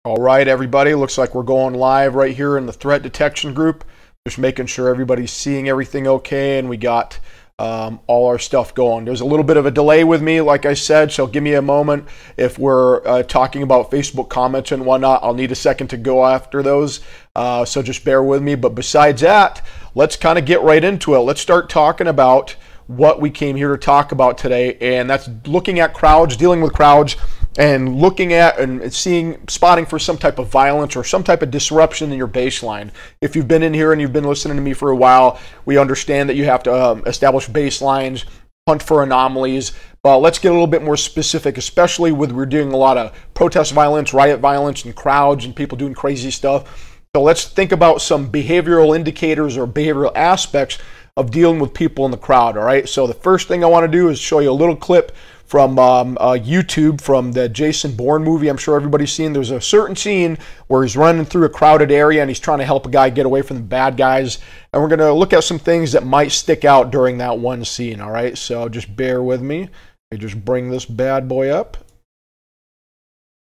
All right, everybody, looks like we're going live right here in the threat detection group. Just making sure everybody's seeing everything okay, and we got all our stuff going. There's a little bit of a delay with me, like I said, so give me a moment. If we're talking about Facebook comments and whatnot, I'll need a second to go after those, so just bear with me. But besides that, let's kind of get right into it. Let's start talking about what we came here to talk about today, and that's looking at crowds, dealing with crowds, and looking at and spotting for some type of violence or some type of disruption in your baseline. If you've been in here and you've been listening to me for a while, we understand that you have to establish baselines, hunt for anomalies, but let's get a little bit more specific, especially with we're doing a lot of protest violence, riot violence, and crowds and people doing crazy stuff. So let's think about some behavioral indicators or behavioral aspects of dealing with people in the crowd, all right? So the first thing I want to do is show you a little clip from YouTube from the Bourne movie. I'm sure everybody's seen. There's a certain scene where he's running through a crowded area and he's trying to help a guy get away from the bad guys. And we're going to look at some things that might stick out during that one scene, all right? So just bear with me. I just bring this bad boy up.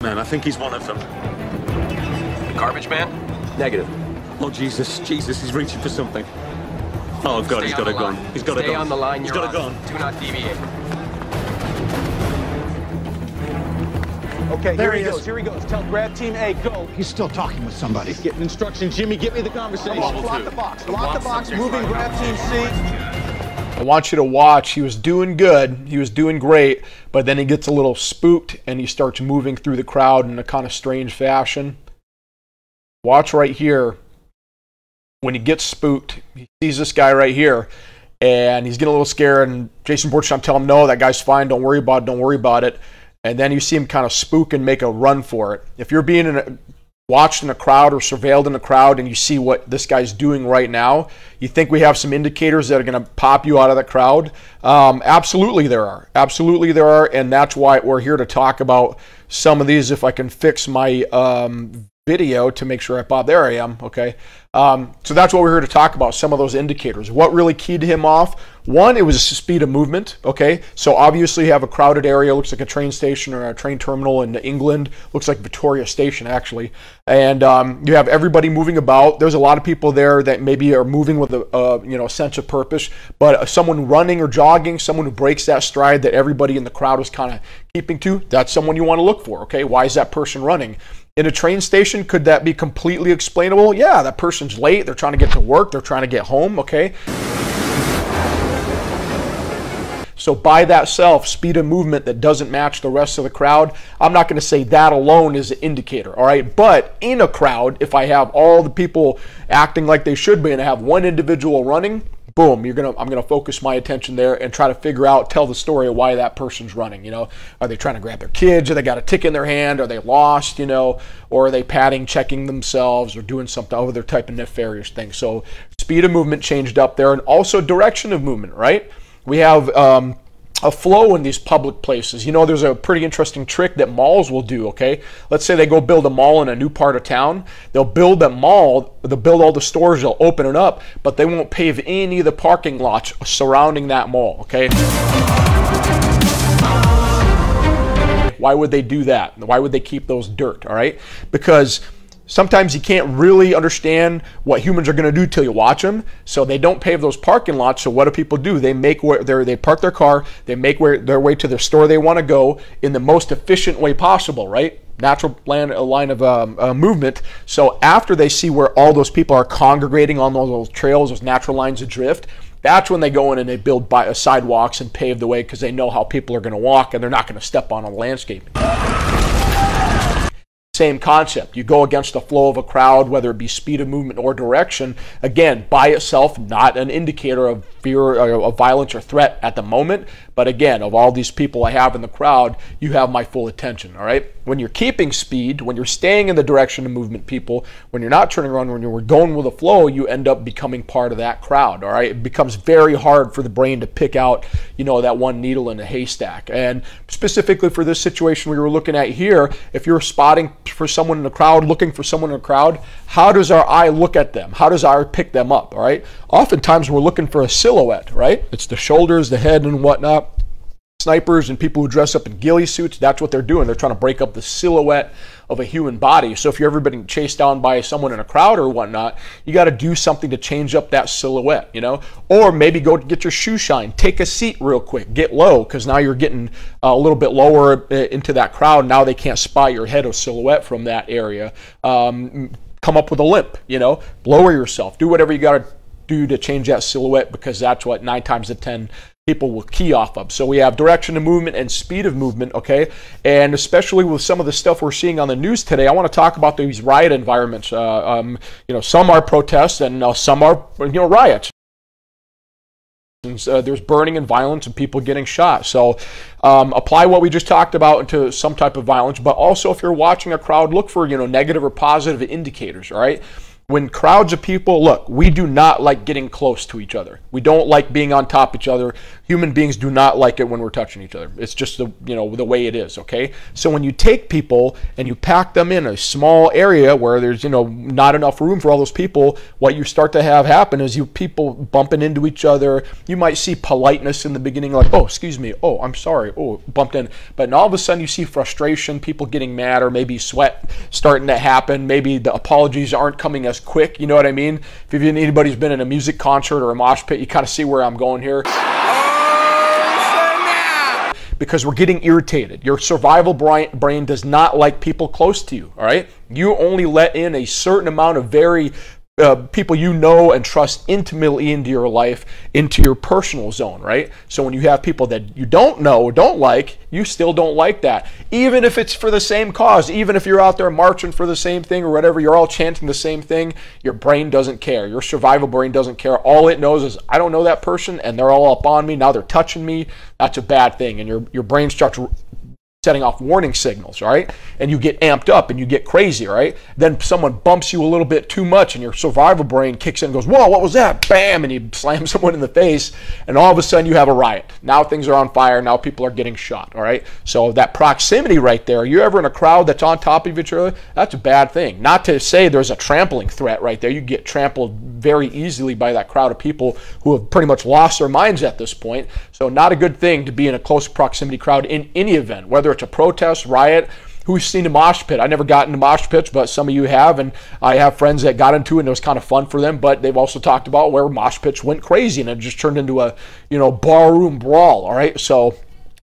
Man, I think he's one of them. The garbage man? Negative. Oh, Jesus, he's reaching for something. Oh, God, he's got a gun. He's got a gun. Stay on the line. He's got a gun. Do not deviate. Okay, here he goes. Here he goes. Tell grab team A, go. He's still talking with somebody. He's getting instructions. Jimmy, get me the conversation. Lock the box. Lock the box. Moving. Grab team C. I want you to watch. He was doing good. He was doing great, but then he gets a little spooked and he starts moving through the crowd in a kind of strange fashion. Watch right here. When he gets spooked, he sees this guy right here, and he's getting a little scared, and Jason Bourne's trying to tell him, no, that guy's fine, don't worry about it, don't worry about it. And then you see him kind of spook and make a run for it. If you're being watched in a crowd or surveilled in a crowd and you see what this guy's doing right now, you think we have some indicators that are going to pop you out of the crowd? Absolutely there are. Absolutely there are, and that's why we're here to talk about some of these. If I can fix my video to make sure I pop. There I am. Okay. So that's what we're here to talk about, some of those indicators. What really keyed him off? One, it was the speed of movement. Okay. So obviously you have a crowded area, looks like a train station or a train terminal in England, looks like Victoria Station actually. And you have everybody moving about. There's a lot of people there that maybe are moving with a sense of purpose, but someone running or jogging, someone who breaks that stride that everybody in the crowd is kind of keeping to, that's someone you want to look for. Okay. Why is that person running? In a train station, could that be completely explainable? Yeah, that person's late, they're trying to get to work, they're trying to get home, okay? So by that self, speed of movement that doesn't match the rest of the crowd, I'm not going to say that alone is an indicator, all right? But in a crowd, if I have all the people acting like they should be and I have one individual running, boom, I'm gonna focus my attention there and try to figure out, tell the story of why that person's running. You know, are they trying to grab their kids? Or they got a ticket in their hand? Are they lost? You know, or are they padding, checking themselves, or doing something other type of nefarious thing? So speed of movement changed up there, and also direction of movement. Right? We have a flow in these public places. You know, there's a pretty interesting trick that malls will do, okay? Let's say they go build a mall in a new part of town. They'll build that mall, they'll build all the stores, they'll open it up, but they won't pave any of the parking lots surrounding that mall, okay? Why would they do that? Why would they keep those dirt, all right? Because sometimes you can't really understand what humans are going to do till you watch them. So they don't pave those parking lots. So what do people do? They park their car, they make their way to the store they want to go in the most efficient way possible, right? Natural line of movement. So after they see where all those people are congregating on those trails, those natural lines of drift, that's when they go in and they build sidewalks and pave the way, because they know how people are going to walk and they're not going to step on a landscape. Same concept. You go against the flow of a crowd, whether it be speed of movement or direction. Again, by itself, not an indicator of fear or of violence or threat at the moment. But again, of all these people I have in the crowd, you have my full attention, all right? When you're keeping speed, when you're staying in the direction of movement, people, when you're not turning around, when you're going with the flow, you end up becoming part of that crowd, all right? It becomes very hard for the brain to pick out, you know, that one needle in a haystack. And specifically for this situation we were looking at here, if you're spotting for someone in the crowd, looking for someone in the crowd, how does our eye look at them? How does our eye pick them up, all right? Oftentimes we're looking for a silhouette, right? It's the shoulders, the head, and whatnot. snipers and people who dress up in ghillie suits, that's what they're doing. They're trying to break up the silhouette of a human body. So if you're ever being chased down by someone in a crowd or whatnot, you got to do something to change up that silhouette, you know? Or maybe go get your shoe shine, take a seat real quick, get low, because now you're getting a little bit lower into that crowd. Now they can't spot your head or silhouette from that area. Come up with a limp, you know? Lower yourself. Do whatever you got to do to change that silhouette, because that's what 9 times out of 10 people will key off of. So we have direction of movement and speed of movement, okay? And especially with some of the stuff we're seeing on the news today, I want to talk about these riot environments. You know, some are protests and some are, you know, riots. There's burning and violence and people getting shot. So apply what we just talked about into some type of violence, but also if you're watching a crowd, look for, you know, negative or positive indicators, all right? When crowds of people, look, we do not like getting close to each other. We don't like being on top of each other. Human beings do not like it when we're touching each other. It's just the, you know, the way it is, okay? So when you take people and you pack them in a small area where there's, you know, not enough room for all those people, what you start to have happen is you people bumping into each other. You might see politeness in the beginning, like, oh, excuse me, oh, I'm sorry, oh, bumped in. But then all of a sudden you see frustration, people getting mad, or maybe sweat starting to happen. Maybe the apologies aren't coming as quick, you know what I mean? If anybody's been in a music concert or a mosh pit, you kind of see where I'm going here. Because we're getting irritated. Your survival brain does not like people close to you, all right? You only let in a certain amount of very people you know and trust intimately into your life, into your personal zone, right? So when you have people that you don't know or don't like, you still don't like that. Even if it's for the same cause, even if you're out there marching for the same thing or whatever, you're all chanting the same thing, your brain doesn't care. Your survival brain doesn't care. All it knows is, I don't know that person and they're all up on me, now they're touching me. That's a bad thing. And your brain starts setting off warning signals, all right? And you get amped up and you get crazy, all right? Then someone bumps you a little bit too much and your survival brain kicks in and goes, whoa, what was that? Bam! And you slam someone in the face and all of a sudden you have a riot. Now things are on fire. Now people are getting shot, all right? So that proximity right there, you're ever in a crowd that's on top of each other, that's a bad thing. Not to say there's a trampling threat right there. You get trampled very easily by that crowd of people who have pretty much lost their minds at this point. So not a good thing to be in a close proximity crowd in any event, whether it's a protest, riot. Who's seen a mosh pit? I never got into mosh pits, but some of you have, and I have friends that got into it, and it was kind of fun for them, but they've also talked about where mosh pits went crazy, and it just turned into a, you know, barroom brawl, all right? So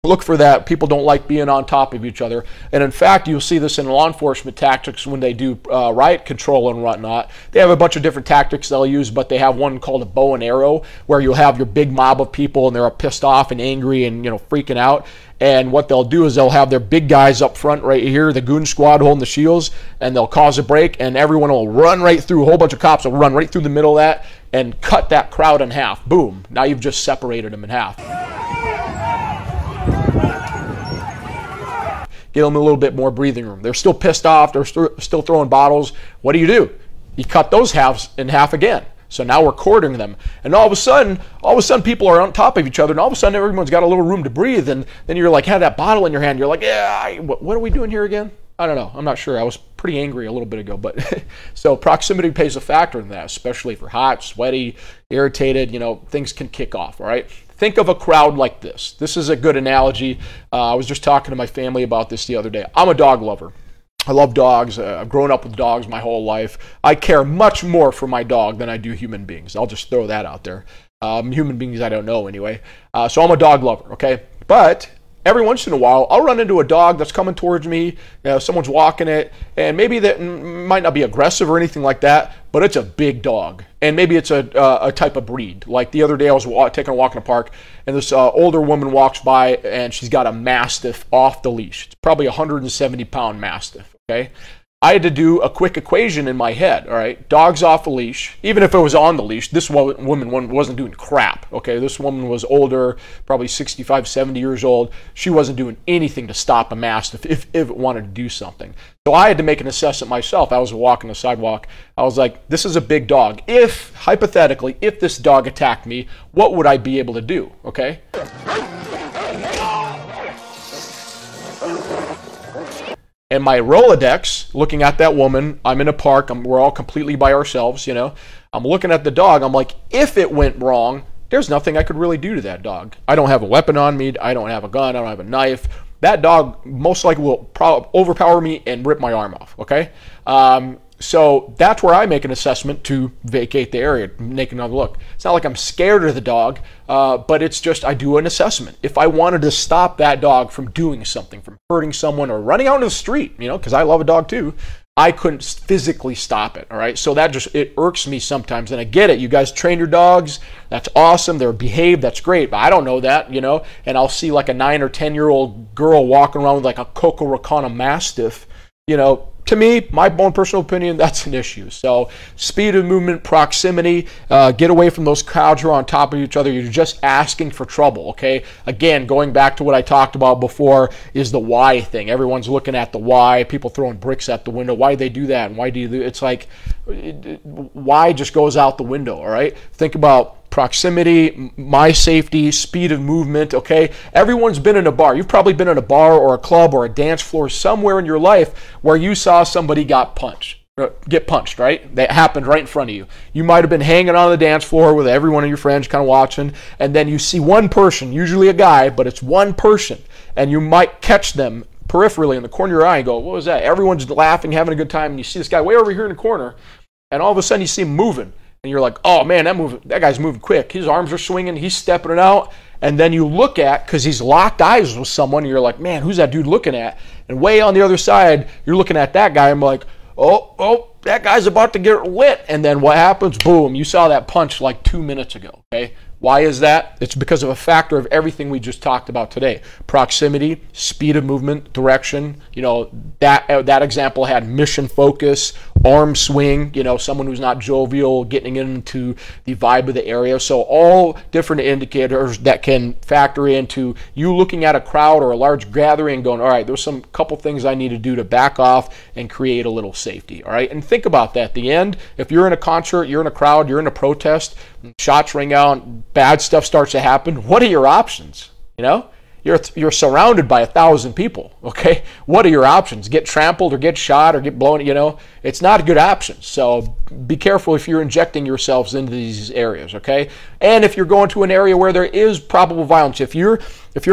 look for that. People don't like being on top of each other. And in fact, you'll see this in law enforcement tactics when they do riot control and whatnot. They have a bunch of different tactics they'll use, but they have one called a bow and arrow, where you'll have your big mob of people and they're pissed off and angry and, you know, freaking out. And what they'll do is they'll have their big guys up front right here, the goon squad holding the shields, and they'll cause a break, and everyone will run right through. A whole bunch of cops will run right through the middle of that and cut that crowd in half. Boom. Now you've just separated them in half. Give them a little bit more breathing room. They're still pissed off. They're still throwing bottles. What do? You cut those halves in half again. So now we're quartering them. And all of a sudden people are on top of each other, and all of a sudden everyone's got a little room to breathe, and then you're like, have that bottle in your hand. You're like, yeah, what are we doing here again? I don't know. I'm not sure. I was pretty angry a little bit ago, but so proximity plays a factor in that, especially if you're hot, sweaty, irritated, you know, things can kick off, all right? Think of a crowd like this. This is a good analogy. I was just talking to my family about this the other day. I'm a dog lover. I love dogs. I've grown up with dogs my whole life. I care much more for my dog than I do human beings. I'll just throw that out there. Human beings I don't know anyway. So I'm a dog lover, okay? But every once in a while, I'll run into a dog that's coming towards me. You know, someone's walking it, and maybe that might not be aggressive or anything like that, but it's a big dog. And maybe it's a type of breed. Like the other day, I was taking a walk in the park, and this older woman walks by, and she's got a Mastiff off the leash. It's probably a 170-pound Mastiff, okay? I had to do a quick equation in my head, all right? Dog's off the leash. Even if it was on the leash, this woman wasn't doing crap, okay? This woman was older, probably 65, 70 years old. She wasn't doing anything to stop a Mastiff if it wanted to do something. So I had to make an assessment myself. I was walking the sidewalk. I was like, this is a big dog. If, hypothetically, if this dog attacked me, what would I be able to do, okay? And my Rolodex, looking at that woman, I'm in a park, we're all completely by ourselves, you know. I'm looking at the dog, I'm like, if it went wrong, there's nothing I could really do to that dog. I don't have a weapon on me. I don't have a gun. I don't have a knife. That dog most likely will overpower me and rip my arm off, okay? So that's where I make an assessment to vacate the area, make another look. It's not like I'm scared of the dog, but it's just I do an assessment. If I wanted to stop that dog from doing something, from hurting someone or running out into the street, because I love a dog too, I couldn't physically stop it, all right? So that it irks me sometimes, and I get it. You guys train your dogs. That's awesome. They're behaved. That's great, but I don't know that, and I'll see like a 9 or 10-year-old girl walking around with like a Coco Ricana Mastiff, to me, my own personal opinion, that's an issue. So speed of movement, proximity, get away from those crowds who are on top of each other. You're just asking for trouble, okay? Again, going back to what I talked about before is the why thing. Everyone's looking at the why. People throwing bricks at the window. Why do they do that? And why do you do it? It's like, why just goes out the window, all right? Think about proximity, my safety, speed of movement, okay? Everyone's been in a bar. You've probably been in a bar or a club or a dance floor somewhere in your life where you saw somebody get punched, right? That happened right in front of you. You might have been hanging on the dance floor with every one of your friends kind of watching, and then you see one person, usually a guy, but it's one person, and you might catch them peripherally in the corner of your eye and go, what was that? Everyone's laughing, having a good time, and you see this guy way over here in the corner, and all of a sudden you see him moving. And you're like, oh man, that guy's moving quick. His arms are swinging. He's stepping it out. And then you look at, because he's locked eyes with someone, and you're like, man, who's that dude looking at? And way on the other side, you're looking at that guy. I'm like, oh, that guy's about to get lit. And then what happens? Boom, you saw that punch like 2 minutes ago, okay? Why is that? It's because of a factor of everything we just talked about today. Proximity, speed of movement, direction. That example had mission focus, arm swing, someone who's not jovial, getting into the vibe of the area. So all different indicators that can factor into you looking at a crowd or a large gathering and going, all right, there's some couple things I need to do to back off and create a little safety, all right? And think about that. At the end, if you're in a concert, you're in a crowd, you're in a protest, shots ring out, bad stuff starts to happen, what are your options? You're surrounded by 1,000 people, okay? What are your options? Get trampled or get shot or get blown, It's not a good option. So be careful if you're injecting yourselves into these areas, okay? And if you're going to an area where there is probable violence, if you're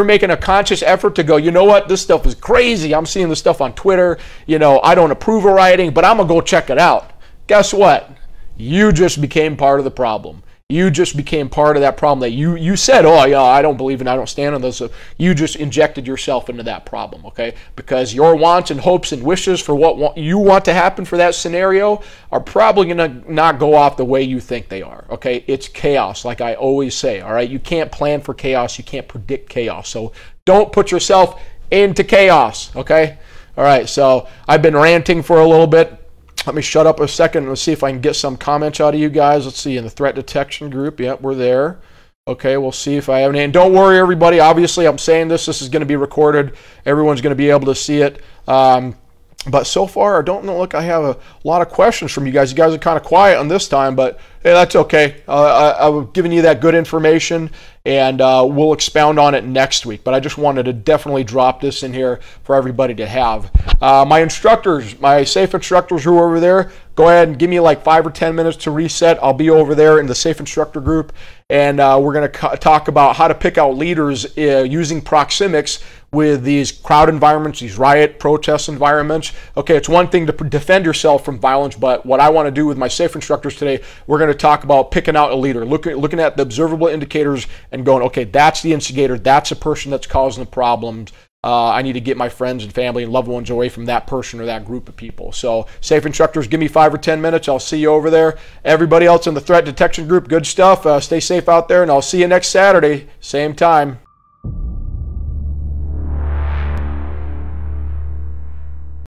making a conscious effort to go, you know what, this stuff is crazy. I'm seeing this stuff on Twitter. I don't approve of rioting, but I'm going to go check it out. Guess what? You just became part of the problem. You just became part of that problem that you said, oh, yeah, I don't believe in, I don't stand on this. So you just injected yourself into that problem, okay? Because your wants and hopes and wishes for what you want to happen for that scenario are probably going to not go off the way you think they are, okay? It's chaos, like I always say, all right? You can't plan for chaos. You can't predict chaos. So don't put yourself into chaos, okay? All right, so I've been ranting for a little bit. Let me shut up a second. Let's see if I can get some comments out of you guys. Let's see, in the threat detection group. Yep, we're there. Okay, we'll see if I have any. And don't worry, everybody. Obviously, I'm saying this is going to be recorded. Everyone's going to be able to see it. But so far, I don't look, I have a lot of questions from you guys. You guys are kind of quiet on this time, but hey, that's okay. I've given you that good information, and we'll expound on it next week. But I just wanted to definitely drop this in here for everybody to have. My instructors, my safe instructors who are over there, go ahead and give me like 5 or 10 minutes to reset. I'll be over there in the safe instructor group, and we're going to talk about how to pick out leaders using proxemics with these crowd environments, these riot, protest environments. Okay, it's one thing to defend yourself from violence, but what I want to do with my safe instructors today, we're going to talk about picking out a leader, looking at the observable indicators and going, okay, that's the instigator, that's the person that's causing the problems. I need to get my friends and family and loved ones away from that person or that group of people. So safe instructors, give me 5 or 10 minutes. I'll see you over there. Everybody else in the threat detection group, good stuff. Stay safe out there, and I'll see you next Saturday, same time.